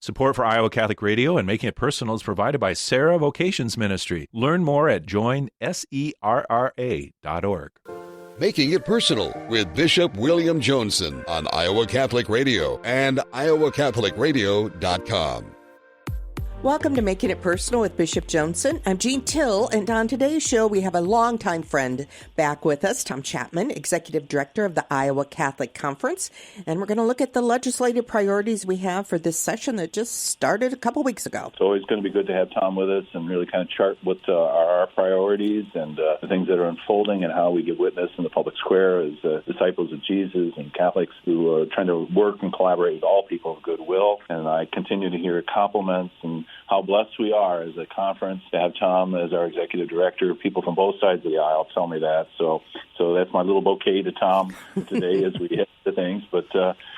Support for Iowa Catholic Radio and Making It Personal is provided by Sarah Vocations Ministry. Learn more at joinserra.org. Making It Personal with Bishop William Joensen on Iowa Catholic Radio and iowacatholicradio.com. Welcome to Making It Personal with Bishop Joensen. I'm Jeanne Thill, and on today's show, we have a longtime friend back with us, Tom Chapman, Executive Director of the Iowa Catholic Conference, and we're going to look at the legislative priorities we have for this session that just started a couple weeks ago. It's always going to be good to have Tom with us and really kind of chart what are our priorities and the things that are unfolding and how we give witness in the public square as disciples of Jesus and Catholics who are trying to work and collaborate with all people of goodwill. And I continue to hear compliments and how blessed we are as a conference to have Tom as our executive director. People from both sides of the aisle tell me that. So that's my little bouquet to Tom today as we hit the things. But,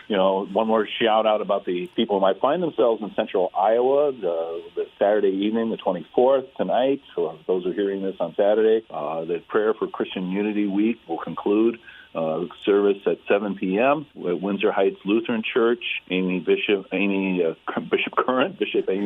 one more shout out about the people who might find themselves in central Iowa the Saturday evening, the 24th, tonight. So those who are hearing this on Saturday, the Prayer for Christian Unity Week will conclude. Service at 7 p.m. at Windsor Heights Lutheran Church. Bishop Amy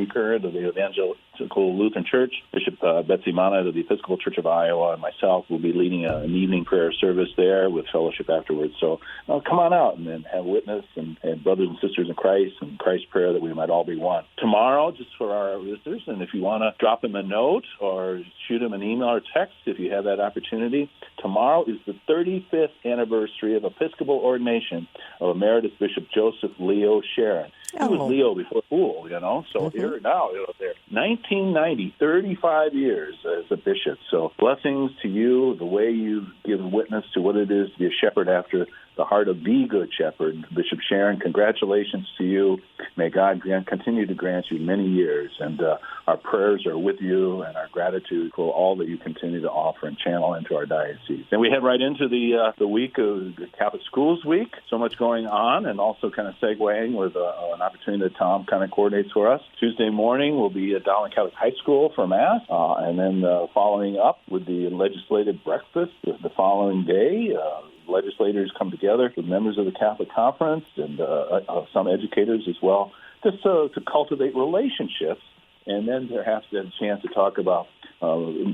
Current of the Evangelical Lutheran Church, Bishop Betsy Monette of the Episcopal Church of Iowa, and myself will be leading an evening prayer service there with fellowship afterwards. So come on out and then have witness and brothers and sisters in Christ and Christ's prayer that we might all be one. Tomorrow, just for our listeners, and if you want to drop him a note or shoot him an email or text if you have that opportunity, tomorrow is the 35th anniversary of Episcopal ordination of Emeritus Bishop Joseph Leo Sharon. He was Leo before Fool, so here now, there. 1990, 35 years as a bishop. So blessings to you, the way you give witness to what it is to be a shepherd after the heart of the Good Shepherd, Bishop Sharon. Congratulations to you. May God continue to grant you many years. And our prayers are with you and our gratitude for all that you continue to offer and channel into our diocese. And we head right into the week of the Catholic Schools Week. So much going on, and also kind of segueing with an opportunity that Tom kind of coordinates for us. Tuesday morning will be at Dowling Catholic High School for Mass, and then following up with the legislative breakfast the following day. Legislators come together with members of the Catholic Conference and some educators as well, just to cultivate relationships, and then perhaps have a chance to talk about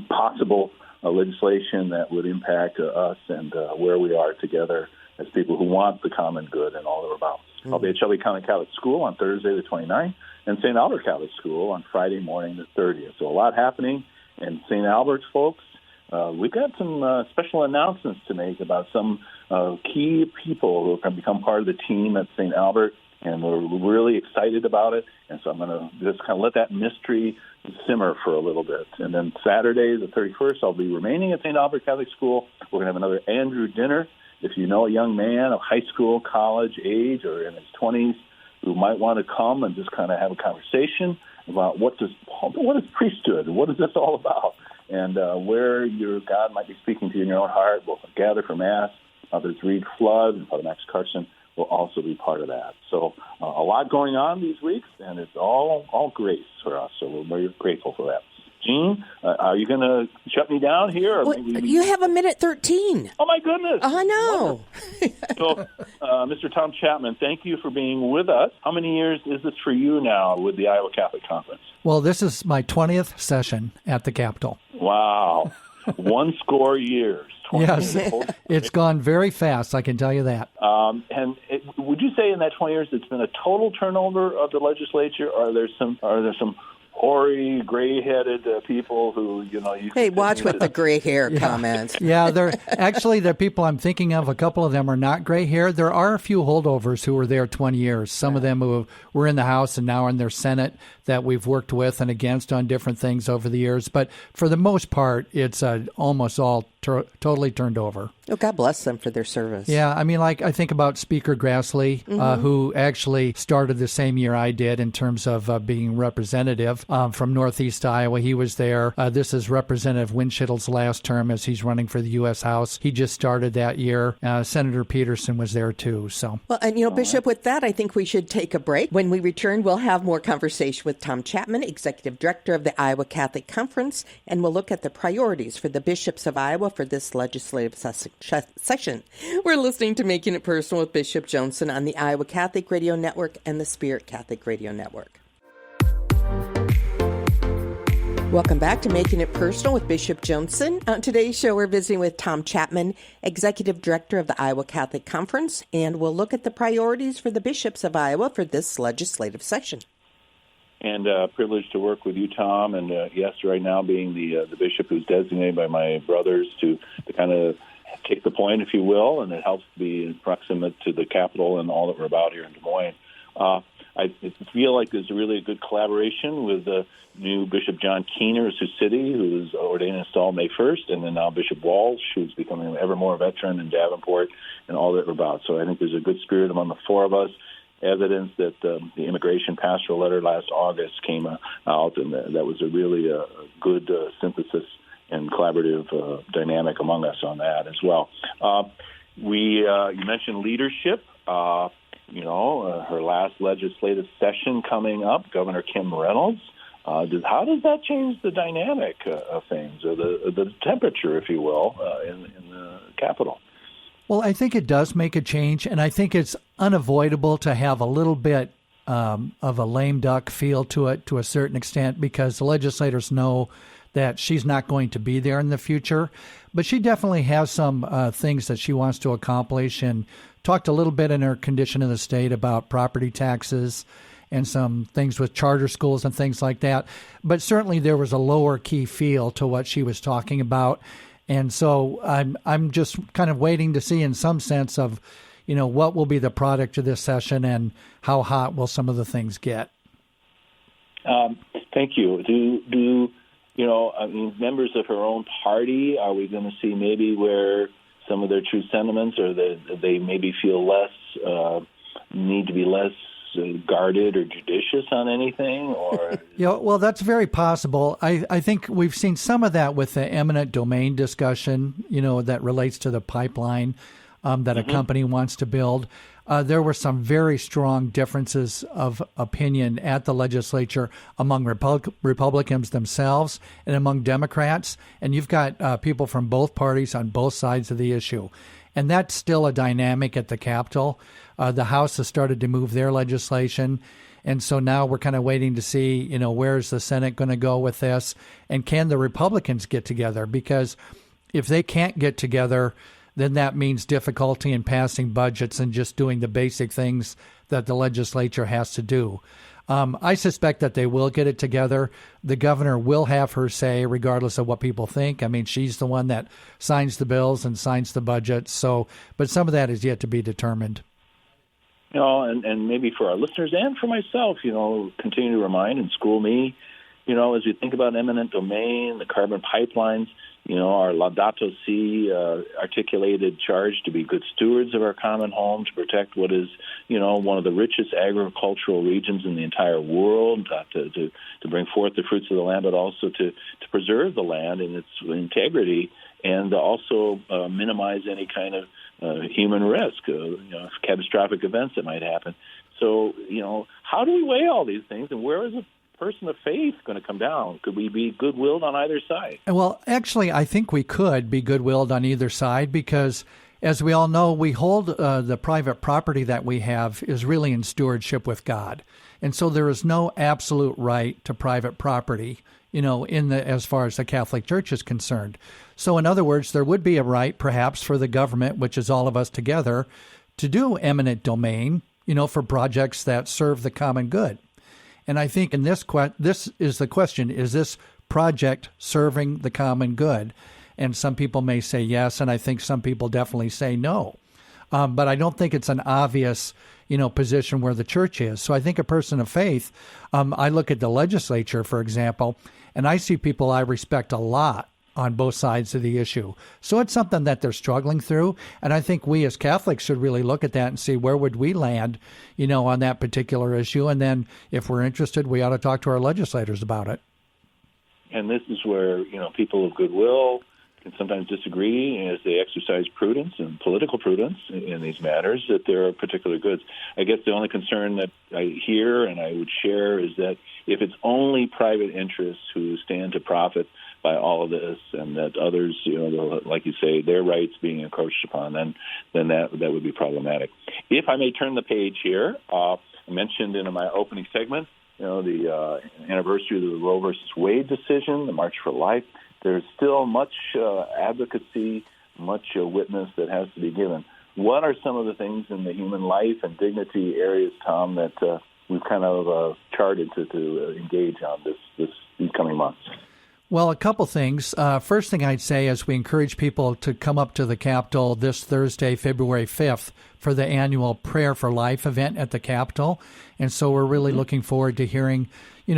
possible legislation that would impact us and where we are together as people who want the common good and all that we're about. I'll be at Shelby County Catholic School on Thursday the 29th and St. Albert Catholic School on Friday morning the 30th. So a lot happening in St. Albert's, folks. We've got some special announcements to make about some key people who can become part of the team at St. Albert, and we're really excited about it. And so I'm going to just kind of let that mystery simmer for a little bit. And then Saturday, the 31st, I'll be remaining at St. Albert Catholic School. We're going to have another Andrew dinner. If you know a young man of high school, college age, or in his 20s who might want to come and just kind of have a conversation about what is priesthood, what is this all about? And where your God might be speaking to you in your own heart, we'll gather for Mass. Others read Flood, and Father Max Carson will also be part of that. So a lot going on these weeks, and it's all grace for us. So we're very grateful for that. Jeanne, are you going to shut me down here? Or you have a minute 13. Oh, my goodness. I know. So, Mr. Tom Chapman, thank you for being with us. How many years is this for you now with the Iowa Catholic Conference? Well, this is my 20th session at the Capitol. Wow. 1 score years. Yes, it's gone very fast, I can tell you that. Would you say in that 20 years it's been a total turnover of the legislature, or are there some hoary, gray-headed people who, Hey, watch with the gray hair comments. Yeah, the people I'm thinking of, a couple of them are not gray-haired. There are a few holdovers who were there 20 years. Some of them who were in the House and now are in their Senate that we've worked with and against on different things over the years. But for the most part, it's almost all totally turned over. Oh, God bless them for their service. Yeah, I mean, like I think about Speaker Grassley, who actually started the same year I did in terms of being representative from Northeast Iowa. He was there. This is Representative Winshittle's last term as he's running for the U.S. House. He just started that year. Senator Peterson was there too. So, well, and Bishop, with that, I think we should take a break. When we return, we'll have more conversation with Tom Chapman, Executive Director of the Iowa Catholic Conference, and we'll look at the priorities for the bishops of Iowa for this legislative session. We're listening to Making It Personal with Bishop Joensen on the Iowa Catholic Radio Network and the Spirit Catholic Radio Network. Welcome back to Making It Personal with Bishop Joensen. On today's show, we're visiting with Tom Chapman, Executive Director of the Iowa Catholic Conference, and we'll look at the priorities for the bishops of Iowa for this legislative session. And privileged to work with you, Tom, and yes, right now being the bishop who's designated by my brothers to kind of take the point, if you will, and it helps to be proximate to the Capitol and all that we're about here in Des Moines. I feel like there's really a good collaboration with the new Bishop John Keener of Sioux City, who was ordained and installed May 1st, and then now Bishop Walsh, who's becoming ever more veteran in Davenport, and all that we're about. So I think there's a good spirit among the four of us. Evidence that the immigration pastoral letter last August came out, and that was a really good synthesis and collaborative dynamic among us on that as well. You mentioned leadership. Her last legislative session coming up, Governor Kim Reynolds. How does that change the dynamic of things, or the temperature, if you will, in the Capitol? Well, I think it does make a change, and I think it's unavoidable to have a little bit of a lame duck feel to it to a certain extent, because the legislators know that she's not going to be there in the future. But she definitely has some things that she wants to accomplish, and talked a little bit in her condition of the state about property taxes and some things with charter schools and things like that. But certainly there was a lower key feel to what she was talking about. And so I'm just kind of waiting to see, in some sense, of, what will be the product of this session and how hot will some of the things get. Thank you. Do members of her own party, are we going to see maybe where some of their true sentiments, or they maybe feel less, need to be less guarded or judicious on anything? Or well, that's very possible. I think we've seen some of that with the eminent domain discussion, that relates to the pipeline that a company wants to build. There were some very strong differences of opinion at the legislature among Republicans themselves and among Democrats. And you've got people from both parties on both sides of the issue. And that's still a dynamic at the Capitol. The House has started to move their legislation. And so now we're kind of waiting to see, where's the Senate going to go with this? And can the Republicans get together? Because if they can't get together, then that means difficulty in passing budgets and just doing the basic things that the legislature has to do. I suspect that they will get it together. The governor will have her say, regardless of what people think. I mean, she's the one that signs the bills and signs the budget. So, but some of that is yet to be determined. And maybe for our listeners and for myself, continue to remind and school me, as we think about eminent domain, the carbon pipelines, our Laudato Si articulated charge to be good stewards of our common home, to protect what is, one of the richest agricultural regions in the entire world, to bring forth the fruits of the land, but also to preserve the land and its integrity, and also minimize any kind of human risk, catastrophic events that might happen. So, how do we weigh all these things, and where is a person of faith going to come down? Could we be good-willed on either side? Well, actually, I think we could be good-willed on either side, because, as we all know, we hold the private property that we have is really in stewardship with God. And so there is no absolute right to private property, as far as the Catholic Church is concerned. So in other words, there would be a right perhaps for the government, which is all of us together, to do eminent domain, for projects that serve the common good. And I think in this is the question, is this project serving the common good? And some people may say yes, and I think some people definitely say no. But I don't think it's an obvious, position where the church is. So I think a person of faith, I look at the legislature, for example, and I see people I respect a lot on both sides of the issue. So it's something that they're struggling through. And I think we as Catholics should really look at that and see where would we land, on that particular issue. And then if we're interested, we ought to talk to our legislators about it. And this is where, people of goodwill can sometimes disagree as they exercise prudence and political prudence in these matters, that there are particular goods. I guess the only concern that I hear and I would share is that if it's only private interests who stand to profit by all of this, and that others, like you say, their rights being encroached upon, then that would be problematic. If I may turn the page here, I mentioned in my opening segment the anniversary of the Roe versus Wade decision, the March for Life, there's still much advocacy, much witness that has to be given. What are some of the things in the human life and dignity areas, Tom, that we've kind of charted to engage on these coming months? Well, a couple things. First thing I'd say is we encourage people to come up to the Capitol this Thursday, February 5th, for the annual Prayer for Life event at the Capitol. And so we're really looking forward to hearing,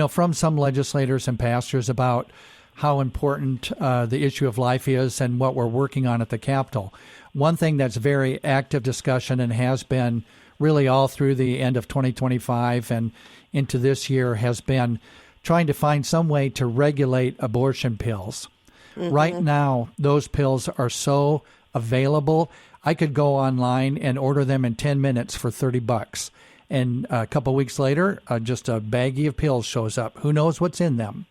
from some legislators and pastors about how important the issue of life is and what we're working on at the Capitol. One thing that's very active discussion and has been really all through the end of 2025 and into this year has been trying to find some way to regulate abortion pills. Right now, those pills are so available. I could go online and order them in 10 minutes for $30. And a couple of weeks later, just a baggie of pills shows up. Who knows what's in them,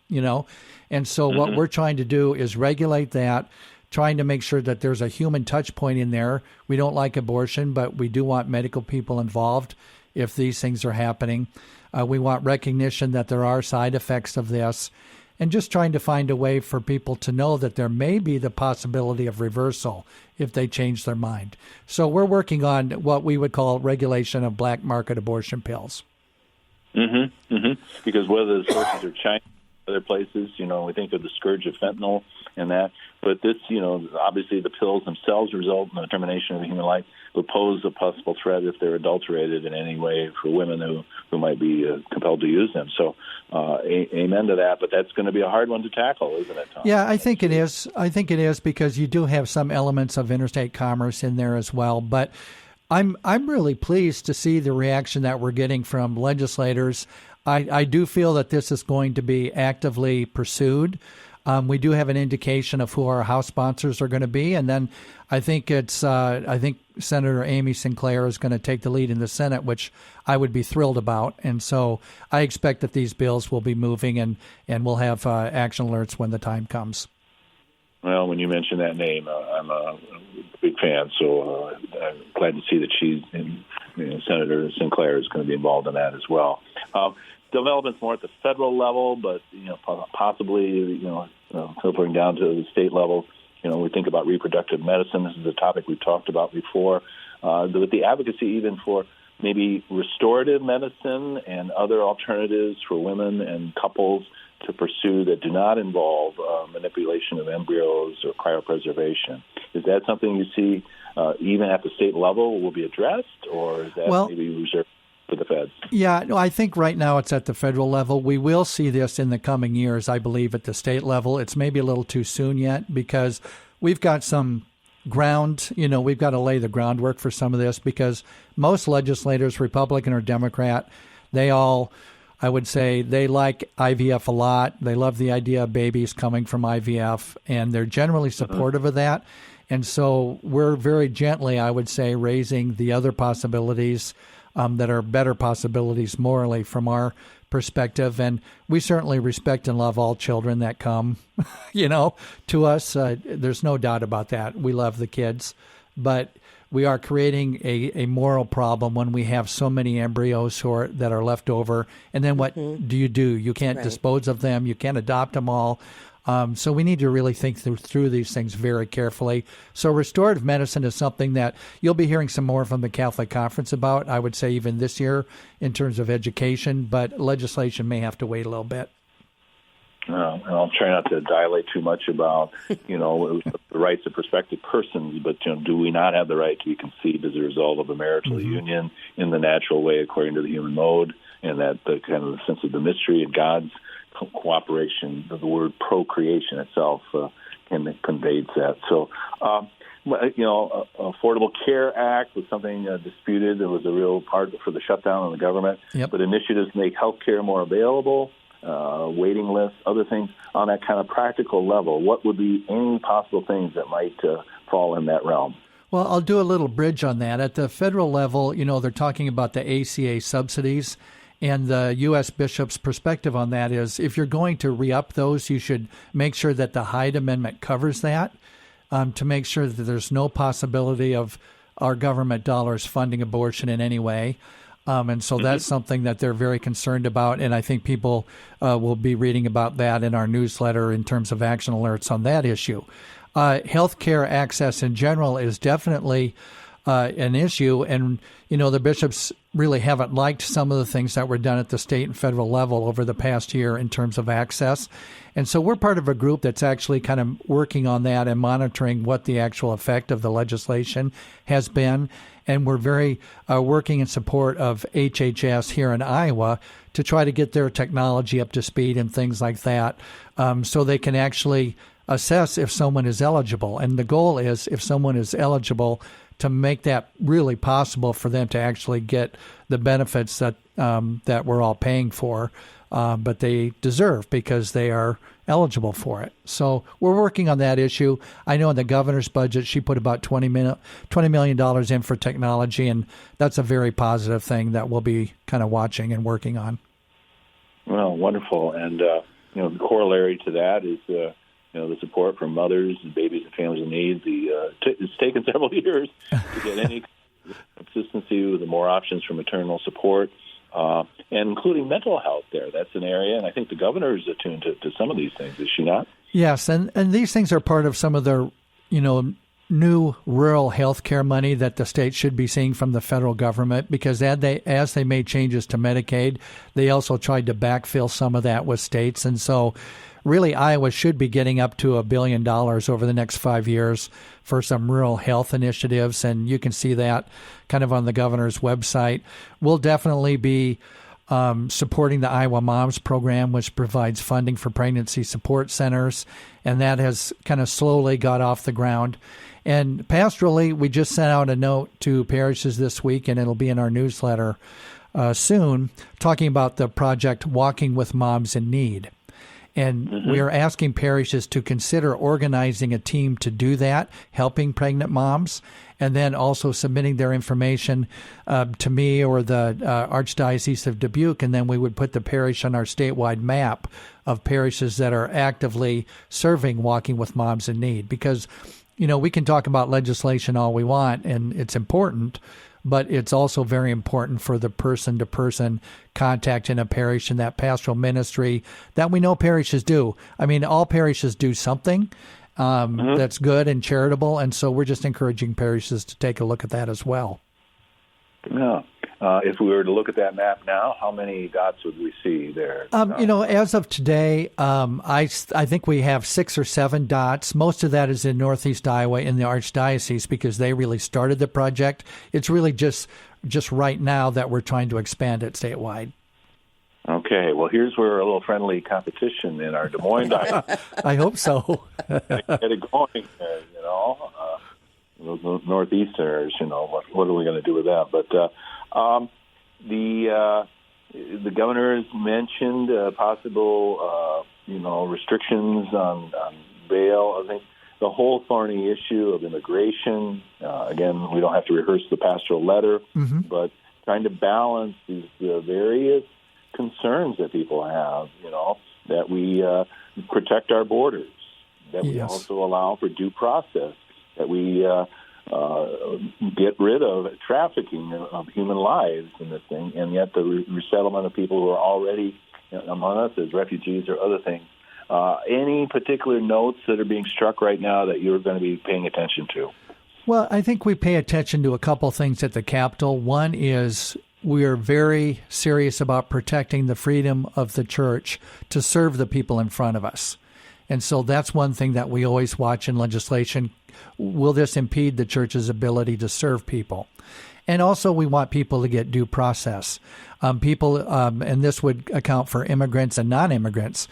And so what we're trying to do is regulate that, trying to make sure that there's a human touch point in there. We don't like abortion, but we do want medical people involved if these things are happening. We want recognition that there are side effects of this, and just trying to find a way for people to know that there may be the possibility of reversal if they change their mind. So we're working on what we would call regulation of black market abortion pills. Because whether the sources are China, other places, we think of the scourge of fentanyl and that. But this, obviously the pills themselves result in the termination of the human life, but pose a possible threat if they're adulterated in any way for women who might be compelled to use them. So amen to that, but that's going to be a hard one to tackle, isn't it, Tom? Yeah, I think it is. I think it is because you do have some elements of interstate commerce in there as well. But I'm really pleased to see the reaction that we're getting from legislators. I do feel that this is going to be actively pursued. We do have an indication of who our House sponsors are going to be, and then I think Senator Amy Sinclair is going to take the lead in the Senate, which I would be thrilled about. And so I expect that these bills will be moving, and we'll have action alerts when the time comes. Well, when you mention that name, I'm a big fan, so I'm glad to see that Senator Sinclair is going to be involved in that as well. Development's more at the federal level, but possibly filtering down to the state level. We think about reproductive medicine. This is a topic we've talked about before. With the advocacy even for maybe restorative medicine and other alternatives for women and couples to pursue that do not involve manipulation of embryos or cryopreservation. Is that something you see even at the state level will be addressed, or is that maybe reserved for the feds? Yeah, no, I think right now it's at the federal level. We will see this in the coming years, I believe, at the state level. It's maybe a little too soon yet because we've got some ground, we've got to lay the groundwork for some of this because most legislators, Republican or Democrat, they all, I would say, they like IVF a lot. They love the idea of babies coming from IVF, and they're generally supportive of that. And so we're very gently, I would say, raising the other possibilities that are better possibilities morally from our perspective. And we certainly respect and love all children that come, to us. There's no doubt about that. We love the kids. But we are creating a moral problem when we have so many embryos that are left over. And then what do? You can't dispose of them. You can't adopt them all. So we need to really think through these things very carefully. So restorative medicine is something that you'll be hearing some more from the Catholic Conference about, I would say even this year in terms of education, but legislation may have to wait a little bit. And I'll try not to dilate too much about, the rights of prospective persons, but, do we not have the right to be conceived as a result of a marital union in the natural way according to the human mode, and that the kind of the sense of the mystery and God's cooperation, the word procreation itself conveys that. So, Affordable Care Act was something disputed. It was a real part for the shutdown of the government. Yep. But initiatives to make health care more available, waiting lists, other things on that kind of practical level. What would be any possible things that might fall in that realm? Well, I'll do a little bridge on that. At the federal level, they're talking about the ACA subsidies. And the U.S. Bishop's perspective on that is if you're going to re-up those, you should make sure that the Hyde Amendment covers that to make sure that there's no possibility of our government dollars funding abortion in any way. And so that's something that they're very concerned about, and I think people will be reading about that in our newsletter in terms of action alerts on that issue. Healthcare access in general is definitely an issue, and the bishops really haven't liked some of the things that were done at the state and federal level over the past year in terms of access. And so we're part of a group that's actually kind of working on that and monitoring what the actual effect of the legislation has been. And we're very working in support of HHS here in Iowa to try to get their technology up to speed and things like that, so they can actually assess if someone is eligible. And the goal is, if someone is eligible, to make that really possible for them to actually get the benefits that that we're all paying for, but they deserve because they are eligible for it. So we're working on that issue. I know in the governor's budget, she put about $20 million in for technology, and that's a very positive thing that we'll be kind of watching and working on. Well, wonderful. And, the corollary to that is the support for mothers and babies and families in need. It's taken several years to get any consistency with the more options for maternal support, and including mental health there. That's an area, and I think the governor is attuned to some of these things, is she not? Yes, and these things are part of some of the, new rural health care money that the state should be seeing from the federal government, because as they made changes to Medicaid, they also tried to backfill some of that with states. And so really Iowa should be getting up to $1 billion over the next 5 years for some rural health initiatives, and you can see that kind of on the governor's website. We'll definitely be supporting the Iowa Moms program, which provides funding for pregnancy support centers, and that has kind of slowly got off the ground. And pastorally, we just sent out a note to parishes this week, and it'll be in our newsletter soon, talking about the project Walking with Moms in Need. And we are asking parishes to consider organizing a team to do that, helping pregnant moms, and then also submitting their information to me or the Archdiocese of Dubuque, and then we would put the parish on our statewide map of parishes that are actively serving Walking with Moms in Need. Because, we can talk about legislation all we want, and it's important, but it's also very important for the person-to-person contact in a parish and that pastoral ministry that we know parishes do. I mean, all parishes do something that's good and charitable, and so we're just encouraging parishes to take a look at that as well. Yeah. If we were to look at that map now, how many dots would we see there? As of today, I think we have 6 or 7 dots. Most of that is in Northeast Iowa in the Archdiocese because they really started the project. It's really just right now that we're trying to expand it statewide. Okay, well, here's where a little friendly competition in our Des Moines diocese. I hope so. Get it going, those Northeasterners, what are we going to do with that? But the governor has mentioned possible, restrictions on bail. I think the whole thorny issue of immigration, again, we don't have to rehearse the pastoral letter, but trying to balance these various concerns that people have, that we protect our borders, that we also allow for due process, that we get rid of trafficking of human lives in this thing, and yet the resettlement of people who are already among us as refugees or other things. Any particular notes that are being struck right now that you're going to be paying attention to? Well, I think we pay attention to a couple things at the Capitol. One is we are very serious about protecting the freedom of the church to serve the people in front of us. And so that's one thing that we always watch in legislation. Will this impede the church's ability to serve people? And also we want people to get due process. And this would account for immigrants and non-immigrants,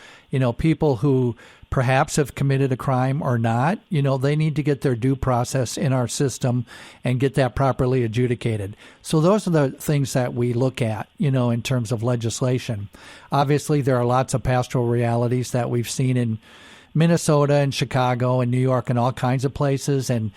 people who perhaps have committed a crime or not, they need to get their due process in our system and get that properly adjudicated. So those are the things that we look at, in terms of legislation. Obviously, there are lots of pastoral realities that we've seen in Minnesota and Chicago and New York and all kinds of places. And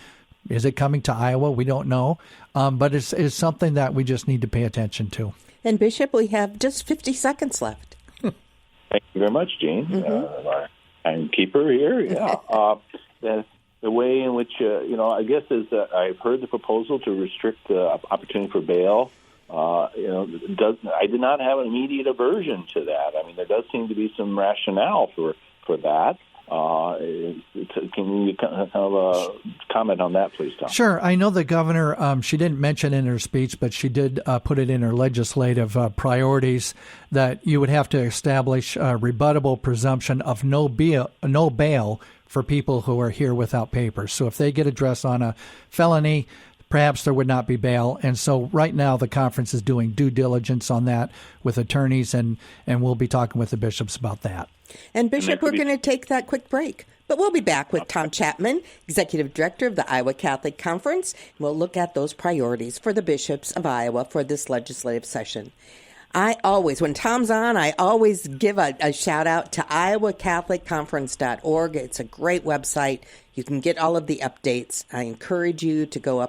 is it coming to Iowa? We don't know. But it's something that we just need to pay attention to. And Bishop, we have just 50 seconds left. Thank you very much, Jeanne. Our timekeeper here. Yeah. The way in which, I guess is I've heard the proposal to restrict opportunity for bail I did not have an immediate aversion to that. I mean, there does seem to be some rationale for that. Can you kind of comment on that, please, Tom? Sure. I know the governor, she didn't mention in her speech, but she did put it in her legislative priorities that you would have to establish a rebuttable presumption of no bail for people who are here without papers. So if they get addressed on a felony, perhaps there would not be bail. And so right now the conference is doing due diligence on that with attorneys, and we'll be talking with the bishops about that. And Bishop, we're going to take that quick break. But we'll be back with Tom Chapman, Executive Director of the Iowa Catholic Conference. We'll look at those priorities for the bishops of Iowa for this legislative session. When Tom's on, I always give a shout out to iowacatholicconference.org. It's a great website. You can get all of the updates. I encourage you to go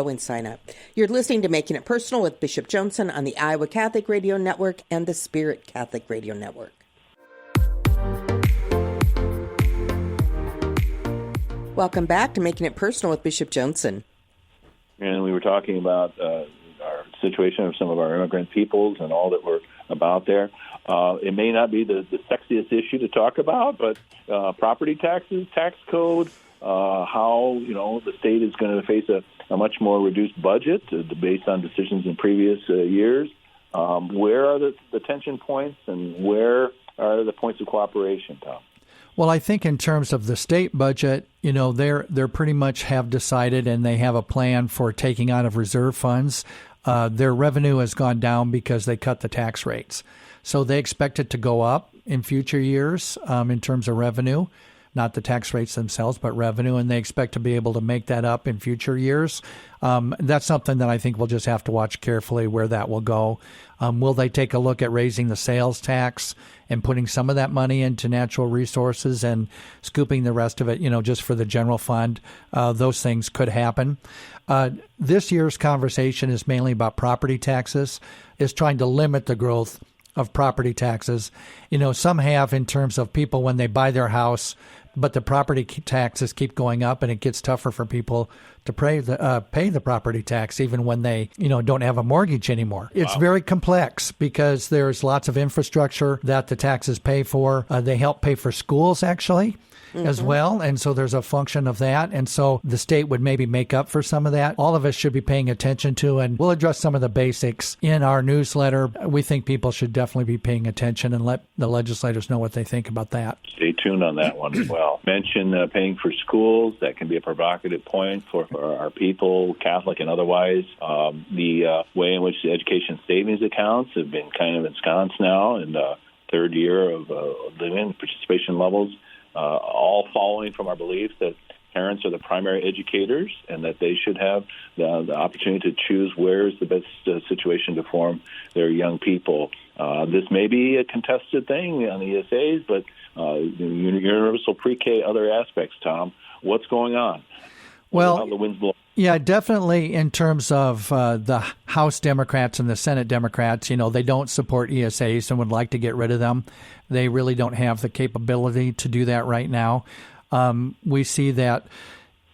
and sign up. You're listening to Making It Personal with Bishop Joensen on the Iowa Catholic Radio Network and the Spirit Catholic Radio Network. Welcome back to Making It Personal with Bishop Joensen. And we were talking about our situation of some of our immigrant peoples and all that we're about there. It may not be the sexiest issue to talk about, but property taxes, tax code, how the state is going to face a much more reduced budget based on decisions in previous years. Where are the tension points, and where are the points of cooperation, Tom? Well, I think in terms of the state budget, they're pretty much have decided, and they have a plan for taking out of reserve funds. Their revenue has gone down because they cut the tax rates. So they expect it to go up in future years in terms of revenue, not the tax rates themselves, but revenue, and they expect to be able to make that up in future years. That's something that I think we'll just have to watch carefully where that will go. Will they take a look at raising the sales tax and putting some of that money into natural resources and scooping the rest of it, just for the general fund? Those things could happen. This year's conversation is mainly about property taxes, is trying to limit the growth of property taxes. Some have in terms of people when they buy their house, but the property taxes keep going up, and it gets tougher for people to pay the property tax even when they don't have a mortgage anymore. It's very complex because there's lots of infrastructure that the taxes pay for. They help pay for schools, actually. As well. And so there's a function of that. And so the state would maybe make up for some of that. All of us should be paying attention to, and we'll address some of the basics in our newsletter. We think people should definitely be paying attention and let the legislators know what they think about that. Stay tuned on that one as well. Mention paying for schools. That can be a provocative point for our people, Catholic and otherwise. The way in which the education savings accounts have been kind of ensconced now in the third year of living participation levels. All following from our belief that parents are the primary educators and that they should have the opportunity to choose where is the best situation to form their young people. This may be a contested thing on the ESAs, but universal pre-K, other aspects, Tom, what's going on? Well, how the wind's blowing? Yeah, definitely in terms of the House Democrats and the Senate Democrats, they don't support ESAs and would like to get rid of them. They really don't have the capability to do that right now. We see that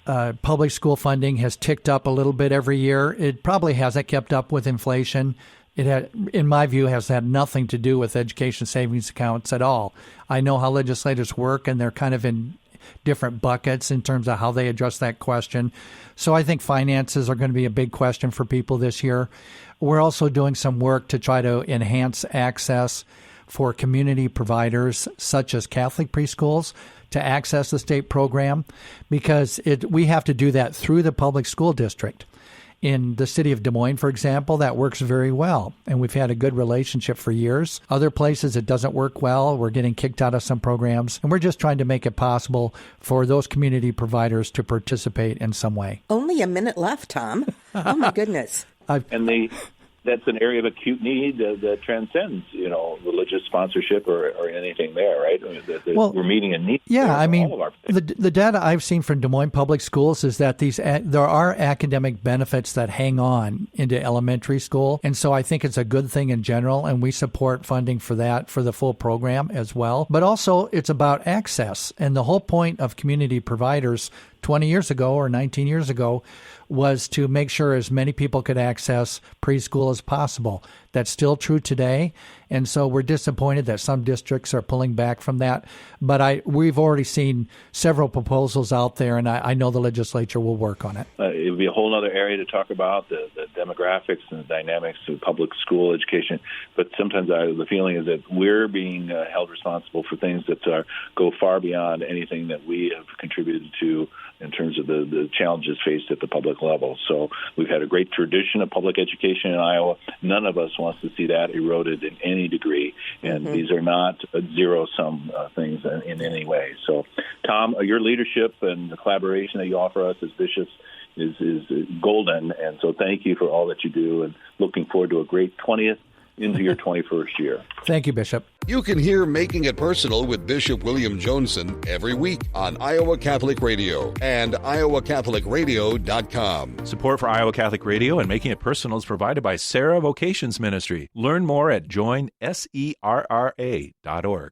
public school funding has ticked up a little bit every year. It probably hasn't kept up with inflation. It, in my view, has had nothing to do with education savings accounts at all. I know how legislators work, and they're kind of in different buckets in terms of how they address that question. So I think finances are going to be a big question for people this year. We're also doing some work to try to enhance access for community providers, such as Catholic preschools, to access the state program, because we have to do that through the public school district. In the city of Des Moines, for example, that works very well, and we've had a good relationship for years. Other places it doesn't work well. We're getting kicked out of some programs, and we're just trying to make it possible for those community providers to participate in some way. Only a minute left, Tom. Oh, my goodness. That's an area of acute need that transcends, religious sponsorship or anything there, right? We're meeting a need. Yeah, I mean, all of our the data I've seen from Des Moines Public Schools is that there are academic benefits that hang on into elementary school, and so I think it's a good thing in general, and we support funding for that for the full program as well. But also, it's about access, and the whole point of community providers 20 years ago or 19 years ago was to make sure as many people could access preschool as possible. That's still true today, and so we're disappointed that some districts are pulling back from that. But we've already seen several proposals out there, and I know the legislature will work on it. It would be a whole other area to talk about, the demographics and the dynamics of public school education. But sometimes the feeling is that we're being held responsible for things that go far beyond anything that we have contributed to in terms of the challenges faced at the public level. So we've had a great tradition of public education in Iowa. None of us wants to see that eroded in any degree, and these are not zero-sum things in any way. So, Tom, your leadership and the collaboration that you offer us as bishops is golden, and so thank you for all that you do, and looking forward to a great 20th into your 21st year. Thank you, Bishop. You can hear Making It Personal with Bishop William Joensen every week on Iowa Catholic Radio and iowacatholicradio.com. Support for Iowa Catholic Radio and Making It Personal is provided by Sarah Vocations Ministry. Learn more at joinserra.org.